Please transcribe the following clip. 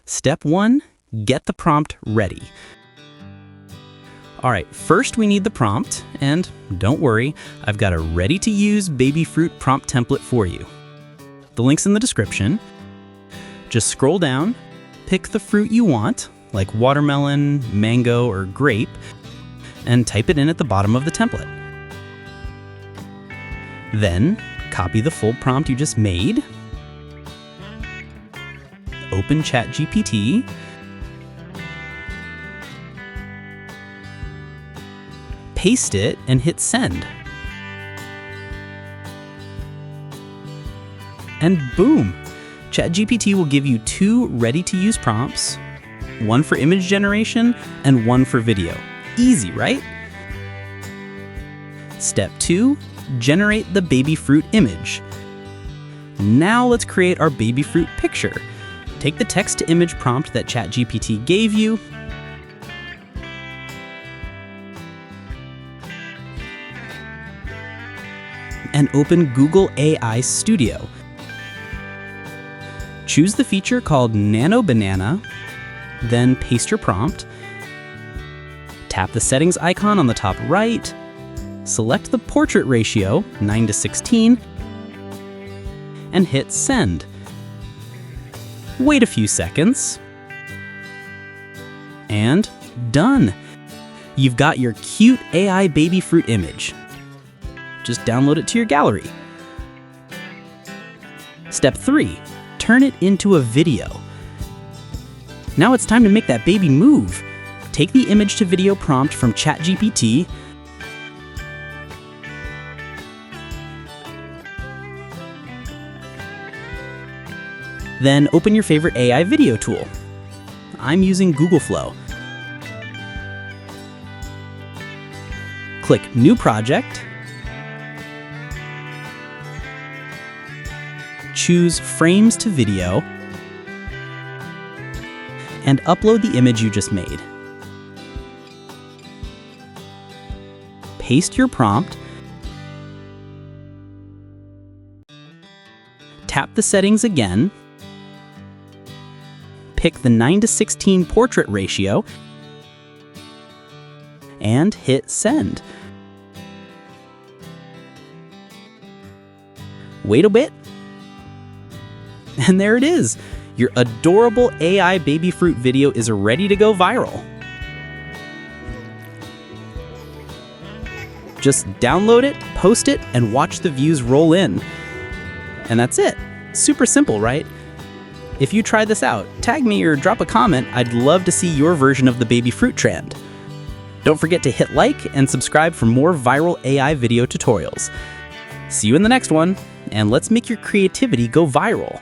Step 1, get the prompt ready. All right, first we need the prompt, and don't worry, I've got a ready-to-use baby fruit prompt template for you. The link's in the description. Just scroll down, pick the fruit you want, like watermelon, mango, or grape, and type it in at the bottom of the template. Then, copy the full prompt you just made, open ChatGPT, paste it, and hit send. And boom! ChatGPT will give you 2 ready-to-use prompts, one for image generation and one for video. Easy, right? Step 2, generate the baby fruit image. Now let's create our baby fruit picture. Take the text-to-image prompt that ChatGPT gave you, and open Google AI Studio. Choose the feature called Nano Banana, then paste your prompt. Tap the settings icon on the top right, select the portrait ratio, 9:16, and hit send. Wait a few seconds, and done. You've got your cute AI baby fruit image. Just download it to your gallery. Step 3, turn it into a video. Now it's time to make that baby move. Take the image to video prompt from ChatGPT, then open your favorite AI video tool. I'm using Google Flow. Click New Project. Choose Frames to Video. And upload the image you just made. Paste your prompt. Tap the settings again. Pick the 9:16 portrait ratio and hit send. Wait a bit. And there it is. Your adorable AI baby fruit video is ready to go viral. Just download it, post it, and watch the views roll in. And that's it. Super simple, right? If you try this out, tag me or drop a comment. I'd love to see your version of the baby fruit trend. Don't forget to hit like and subscribe for more viral AI video tutorials. See you in the next one, and let's make your creativity go viral.